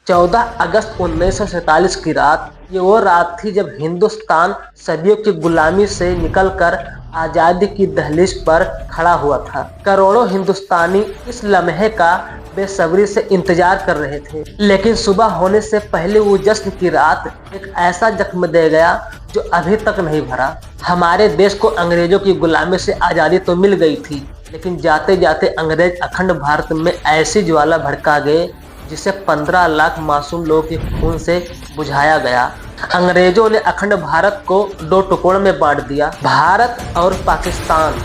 14 अगस्त 1947 की रात, ये वो रात थी जब हिंदुस्तान सदियों की गुलामी से निकलकर आज़ादी की दहलीज पर खड़ा हुआ था। करोड़ों हिंदुस्तानी इस लम्हे का बेसब्री से इंतजार कर रहे थे, लेकिन सुबह होने से पहले वो जश्न की रात एक ऐसा जख्म दे गया जो अभी तक नहीं भरा। हमारे देश को अंग्रेजों की गुलामी से आज़ादी तो मिल गई थी, लेकिन जाते जाते अंग्रेज अखंड भारत में ऐसी ज्वाला भड़का गए जिसे 15 लाख मासूम लोगों के खून से बुझाया गया। अंग्रेजों ने अखंड भारत को दो टुकड़ों में बांट दिया, भारत और पाकिस्तान।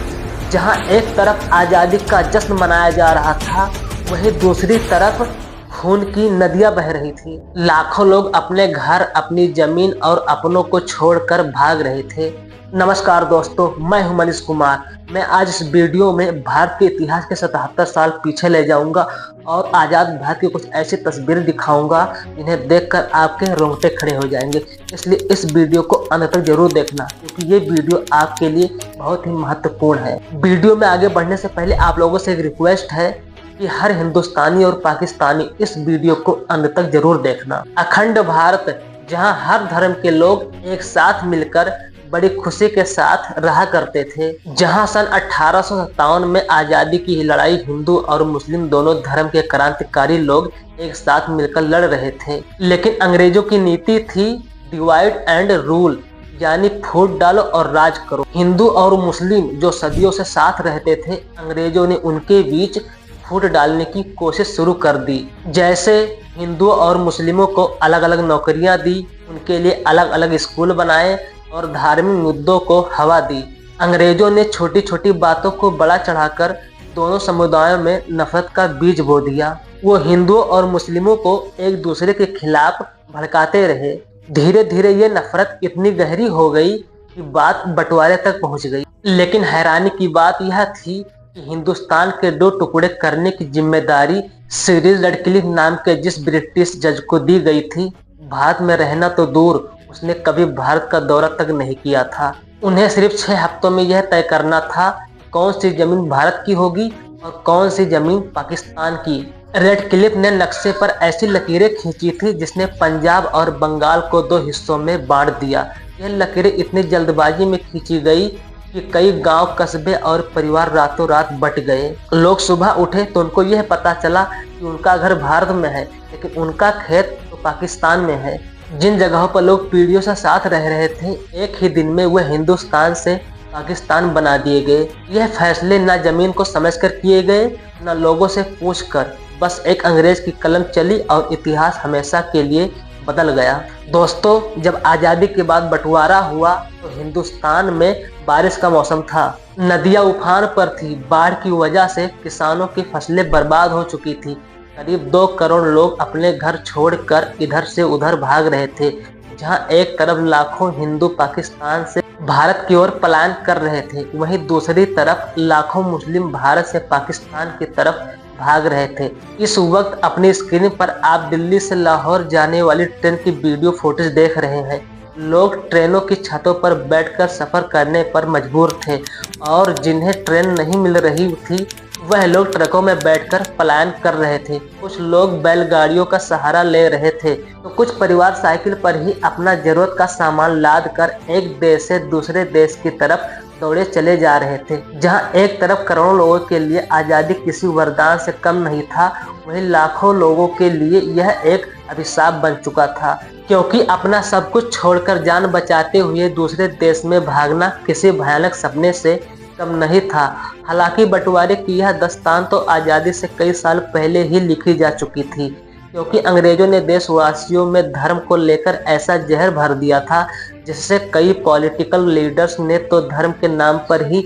जहां एक तरफ आज़ादी का जश्न मनाया जा रहा था, वहीं दूसरी तरफ खून की नदियां बह रही थी। लाखों लोग अपने घर, अपनी जमीन और अपनों को छोड़कर भाग रहे थे। नमस्कार दोस्तों, मैं हूं मनीष कुमार। मैं आज इस वीडियो में भारत के इतिहास के 77 साल पीछे ले जाऊंगा और आज़ाद भारत की कुछ ऐसी तस्वीरें दिखाऊंगा जिन्हें देखकर आपके रोंगटे खड़े हो जाएंगे। इसलिए इस वीडियो को अंत तक जरूर देखना, क्योंकि ये वीडियो आपके लिए बहुत ही महत्वपूर्ण है। वीडियो में आगे बढ़ने से पहले आप लोगों से एक रिक्वेस्ट है कि हर हिंदुस्तानी और पाकिस्तानी इस वीडियो को अंत तक जरूर देखना। अखंड भारत, जहां हर धर्म के लोग एक साथ मिलकर बड़ी खुशी के साथ रहा करते थे, जहां सन 1857 में आज़ादी की लड़ाई हिंदू और मुस्लिम दोनों धर्म के क्रांतिकारी लोग एक साथ मिलकर लड़ रहे थे। लेकिन अंग्रेजों की नीति थी डिवाइड एंड रूल, यानी फूट डालो और राज करो। हिंदू और मुस्लिम जो सदियों से साथ रहते थे, अंग्रेजों ने उनके बीच फूट डालने की कोशिश शुरू कर दी। जैसे हिंदुओं और मुस्लिमों को अलग अलग नौकरियां दी, उनके लिए अलग अलग स्कूल बनाए और धार्मिक मुद्दों को हवा दी। अंग्रेजों ने छोटी छोटी बातों को बड़ा चढ़ाकर दोनों समुदायों में नफरत का बीज बो दिया। वो हिंदुओं और मुस्लिमों को एक दूसरे के खिलाफ भड़काते रहे। धीरे धीरे ये नफरत इतनी गहरी हो गई कि बात बंटवारे तक पहुंच गई। लेकिन हैरानी की बात यह थी कि हिंदुस्तान के दो टुकड़े करने की जिम्मेदारी सिरिल रैडक्लिफ नाम के जिस ब्रिटिश जज को दी गई थी, भारत में रहना तो दूर, उसने कभी भारत का दौरा तक नहीं किया था। उन्हें सिर्फ 6 हफ्तों में यह तय करना था कौन सी जमीन भारत की होगी और कौन सी जमीन पाकिस्तान की। रैडक्लिफ ने नक्शे पर ऐसी लकीरें खींची थी जिसने पंजाब और बंगाल को 2 हिस्सों में बांट दिया। यह लकीरें इतनी जल्दबाजी में खींची गई कि कई गांव, कस्बे और परिवार रातों रात बट गए। लोग सुबह उठे तो उनको यह पता चला कि उनका घर भारत में है, लेकिन उनका खेत तो पाकिस्तान में है। जिन जगहों पर लोग पीढ़ियों से साथ रह रहे थे, एक ही दिन में वह हिंदुस्तान से पाकिस्तान बना दिए गए। यह फैसले न जमीन को समझकर किए गए, न लोगों से पूछकर। बस एक अंग्रेज की कलम चली और इतिहास हमेशा के लिए बदल गया। दोस्तों, जब आज़ादी के बाद बंटवारा हुआ तो हिंदुस्तान में बारिश का मौसम था। नदियां उफान पर थी। बाढ़ की वजह से किसानों की फसलें बर्बाद हो चुकी थी। करीब 2 करोड़ लोग अपने घर छोड़कर इधर से उधर भाग रहे थे। जहां एक तरफ लाखों हिंदू पाकिस्तान से भारत की ओर पलायन कर रहे थे, वहीं दूसरी तरफ लाखों मुस्लिम भारत से पाकिस्तान की तरफ भाग रहे थे। इस वक्त अपनी स्क्रीन पर आप दिल्ली से लाहौर जाने वाली ट्रेन की वीडियो फुटेज देख रहे हैं। लोग ट्रेनों की छतों पर बैठकर सफर करने पर मजबूर थे और जिन्हें ट्रेन नहीं मिल रही थी, वह लोग ट्रकों में बैठकर पलायन कर रहे थे। कुछ लोग बैलगाड़ियों का सहारा ले रहे थे, तो कुछ परिवार साइकिल पर ही अपना जरूरत का सामान लाद कर एक देश से दूसरे देश की तरफ दौड़े चले जा रहे थे। जहां एक तरफ करोड़ों लोगों के लिए आज़ादी किसी वरदान से कम नहीं था, वहीं लाखों लोगों के लिए यह एक अभिशाप बन चुका था, क्योंकि अपना सब कुछ छोड़कर जान बचाते हुए दूसरे देश में भागना किसी भयानक सपने से कम नहीं था। हालांकि बंटवारे की यह दास्तान तो आज़ादी से कई साल पहले ही लिखी जा चुकी थी, क्योंकि अंग्रेजों ने देशवासियों में धर्म को लेकर ऐसा जहर भर दिया था, जिससे कई पॉलिटिकल लीडर्स ने तो धर्म के नाम पर ही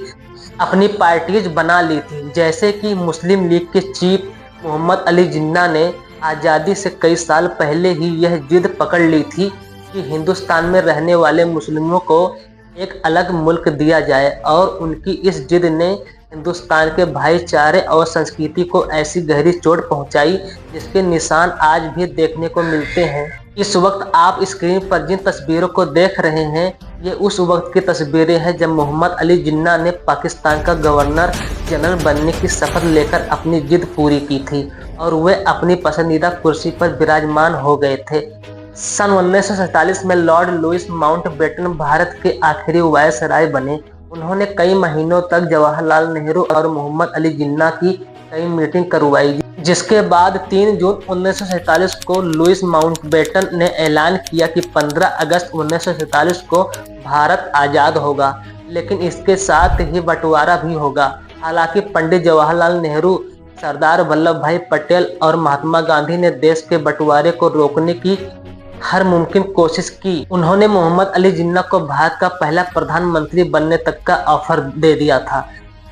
अपनी पार्टीज बना ली थी। जैसे कि मुस्लिम लीग के चीफ मोहम्मद अली जिन्ना ने आज़ादी से कई साल पहले ही यह जिद पकड़ ली थी कि हिंदुस्तान में रहने वाले मुस्लिमों को एक अलग मुल्क दिया जाए, और उनकी इस जिद ने हिंदुस्तान के भाईचारे और संस्कृति को ऐसी गहरी चोट पहुंचाई जिसके निशान आज भी देखने को मिलते हैं। इस वक्त आप स्क्रीन पर जिन तस्वीरों को देख रहे हैं ये उस वक्त की तस्वीरें हैं जब मोहम्मद अली जिन्ना ने पाकिस्तान का गवर्नर जनरल बनने की शपथ लेकर अपनी जिद पूरी की थी और वे अपनी पसंदीदा कुर्सी पर विराजमान हो गए थे। सन 1947 में लॉर्ड लुईस माउंटबेटन भारत के आखिरी वायसराय बने। उन्होंने कई महीनों तक जवाहरलाल नेहरू और मोहम्मद अली जिन्ना की कई मीटिंग करवाई, जिसके बाद 3 जून 1947 को लुईस माउंटबेटन ने ऐलान किया कि 15 अगस्त 1947 को भारत आज़ाद होगा, लेकिन इसके साथ ही बंटवारा भी होगा। हालांकि पंडित जवाहरलाल नेहरू, सरदार वल्लभ भाई पटेल और महात्मा गांधी ने देश के बंटवारे को रोकने की हर मुमकिन कोशिश की। उन्होंने मोहम्मद अली जिन्ना को भारत का पहला प्रधानमंत्री बनने तक का ऑफर दे दिया था।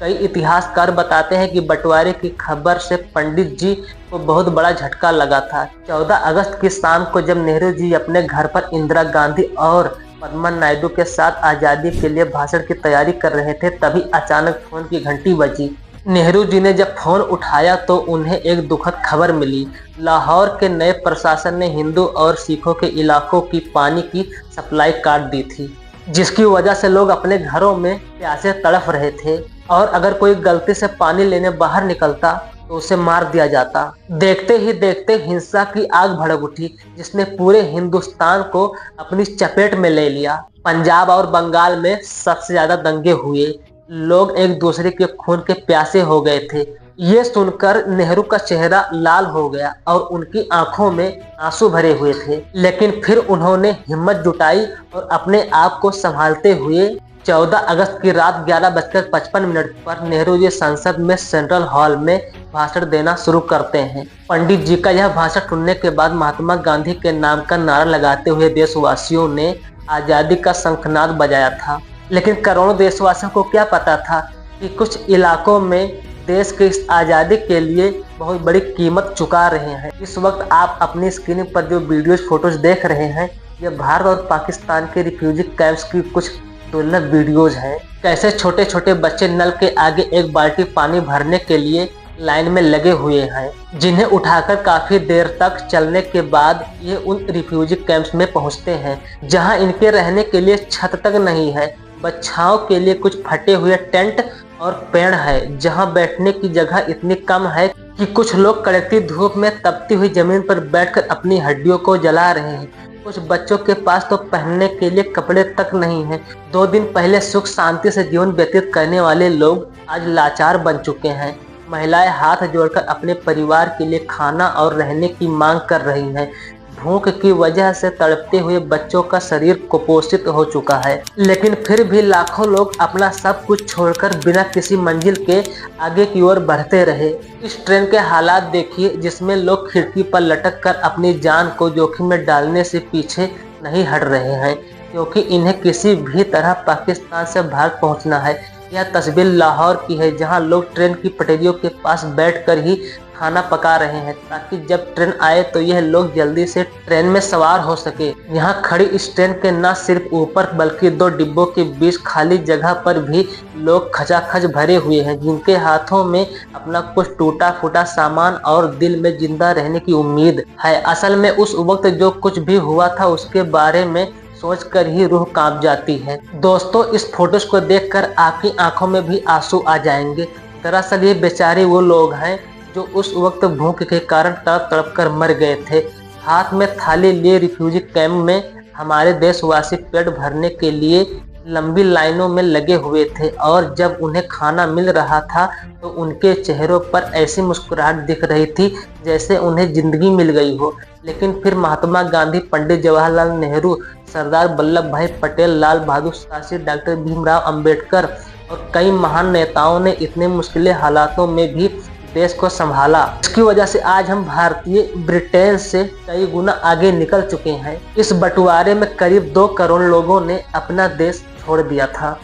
कई इतिहासकार बताते हैं कि बंटवारे की खबर से पंडित जी को बहुत बड़ा झटका लगा था। 14 अगस्त की शाम को जब नेहरू जी अपने घर पर इंदिरा गांधी और पद्मा नायडू के साथ आज़ादी के लिए भाषण की तैयारी कर रहे थे, तभी अचानक फोन की घंटी बजी। नेहरू जी ने जब फोन उठाया तो उन्हें एक दुखद खबर मिली। लाहौर के नए प्रशासन ने हिंदू और सिखों के इलाकों की पानी की सप्लाई काट दी थी, जिसकी वजह से लोग अपने घरों में प्यासे तड़प रहे थे और अगर कोई गलती से पानी लेने बाहर निकलता तो उसे मार दिया जाता। देखते ही देखते हिंसा की आग भड़क उठी जिसने पूरे हिंदुस्तान को अपनी चपेट में ले लिया। पंजाब और बंगाल में सबसे ज्यादा दंगे हुए। लोग एक दूसरे के खून के प्यासे हो गए थे। ये सुनकर नेहरू का चेहरा लाल हो गया और उनकी आंखों में आंसू भरे हुए थे, लेकिन फिर उन्होंने हिम्मत जुटाई और अपने आप को संभालते हुए 14 अगस्त की रात 11:55 पर नेहरू जी संसद में सेंट्रल हॉल में भाषण देना शुरू करते हैं। पंडित जी का यह भाषण सुनने के बाद महात्मा गांधी के नाम का नारा लगाते हुए देशवासियों ने आजादी का शंखनाद बजाया था। लेकिन करोड़ों देशवासियों को क्या पता था कि कुछ इलाकों में देश के इस आज़ादी के लिए बहुत बड़ी कीमत चुका रहे हैं। इस वक्त आप अपनी स्क्रीन पर जो वीडियोज फोटोज देख रहे हैं ये भारत और पाकिस्तान के रिफ्यूजी कैंप्स की कुछ दुर्लभ वीडियोज हैं। कैसे छोटे छोटे बच्चे नल के आगे एक बाल्टी पानी भरने के लिए लाइन में लगे हुए हैं, जिन्हें उठाकर काफी देर तक चलने के बाद ये उन रिफ्यूजी कैंप्स में पहुंचते हैं जहां इनके रहने के लिए छत तक नहीं है। बच्चाओं के लिए कुछ फटे हुए टेंट और पेड़ है जहां बैठने की जगह इतनी कम है कि कुछ लोग कड़कती धूप में तपती हुई जमीन पर बैठकर अपनी हड्डियों को जला रहे हैं। कुछ बच्चों के पास तो पहनने के लिए कपड़े तक नहीं हैं। 2 दिन पहले सुख शांति से जीवन व्यतीत करने वाले लोग आज लाचार बन चुके हैं। महिलाएं हाथ जोड़कर अपने परिवार के लिए खाना और रहने की मांग कर रही हैं। भूख की वजह से तड़पते हुए बच्चों का शरीर कुपोषित हो चुका है, लेकिन फिर भी लाखों लोग अपना सब कुछ छोड़कर बिना किसी मंजिल के आगे की ओर बढ़ते रहे। इस ट्रेन के हालात देखिए जिसमें लोग खिड़की पर लटक कर अपनी जान को जोखिम में डालने से पीछे नहीं हट रहे हैं, क्योंकि इन्हें किसी भी तरह पाकिस्तान से भारत पहुंचना है। यह तस्वीर लाहौर की है जहां लोग ट्रेन की पटरियों के पास बैठकर ही खाना पका रहे हैं ताकि जब ट्रेन आए तो यह लोग जल्दी से ट्रेन में सवार हो सके। यहाँ खड़ी इस ट्रेन के न सिर्फ ऊपर बल्कि 2 डिब्बों के बीच खाली जगह पर भी लोग खचाखच भरे हुए हैं, जिनके हाथों में अपना कुछ टूटा फूटा सामान और दिल में जिंदा रहने की उम्मीद है। असल में उस वक्त जो कुछ भी हुआ था उसके बारे में सोचकर ही रूह कांप जाती है। दोस्तों, इस फोटोज को देखकर आपकी आंखों में भी आंसू आ जाएंगे। दरअसल ये बेचारे वो लोग हैं जो उस वक्त भूख के कारण तड़प तड़प कर मर गए थे। हाथ में थाली लिए रिफ्यूजी कैंप में हमारे देशवासी पेट भरने के लिए लंबी लाइनों में लगे हुए थे और जब उन्हें खाना मिल रहा था तो उनके चेहरों पर ऐसी मुस्कुराहट दिख रही थी जैसे उन्हें जिंदगी मिल गई हो। लेकिन फिर महात्मा गांधी, पंडित जवाहरलाल नेहरू, सरदार वल्लभ भाई पटेल, लाल बहादुर शास्त्री, डॉक्टर भीमराव अंबेडकर और कई महान नेताओं ने इतने मुश्किल हालातों में भी देश को संभाला। इसकी वजह से आज हम भारतीय ब्रिटेन से कई गुना आगे निकल चुके हैं। इस बंटवारे में करीब 2 करोड़ लोगों ने अपना देश छोड़ दिया था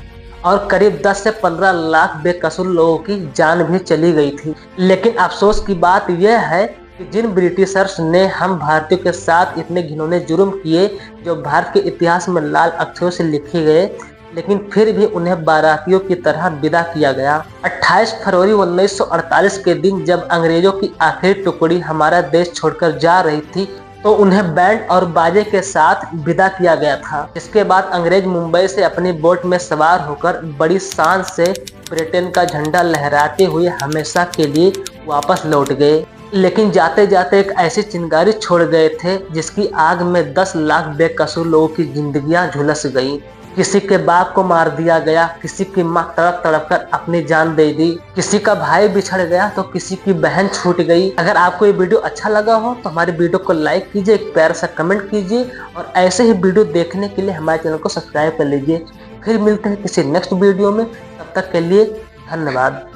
और करीब 10 से 15 लाख बेकसूर लोगों की जान भी चली गई थी। लेकिन अफसोस की बात यह है कि जिन ब्रिटिशर्स ने हम भारतीयों के साथ इतने घिनौने जुर्म किए जो भारत के इतिहास में लाल अक्षरों से लिखे गए, लेकिन फिर भी उन्हें बारातियों की तरह विदा किया गया। 28 फरवरी 1948 के दिन जब अंग्रेजों की आखिरी टुकड़ी हमारा देश छोड़कर जा रही थी तो उन्हें बैंड और बाजे के साथ विदा किया गया था। इसके बाद अंग्रेज मुंबई से अपनी बोट में सवार होकर बड़ी शान से ब्रिटेन का झंडा लहराते हुए हमेशा के लिए वापस लौट गए। लेकिन जाते जाते एक ऐसी चिंगारी छोड़ गए थे जिसकी आग में 10 लाख बेकसूर लोगों की जिंदगियां झुलस गई। किसी के बाप को मार दिया गया, किसी की मां तड़प तड़प कर अपनी जान दे दी, किसी का भाई बिछड़ गया तो किसी की बहन छूट गई। अगर आपको ये वीडियो अच्छा लगा हो तो हमारे वीडियो को लाइक कीजिए, एक प्यारा सा कमेंट कीजिए और ऐसे ही वीडियो देखने के लिए हमारे चैनल को सब्सक्राइब कर लीजिए। फिर मिलते हैं किसी नेक्स्ट वीडियो में, तब तक के लिए धन्यवाद।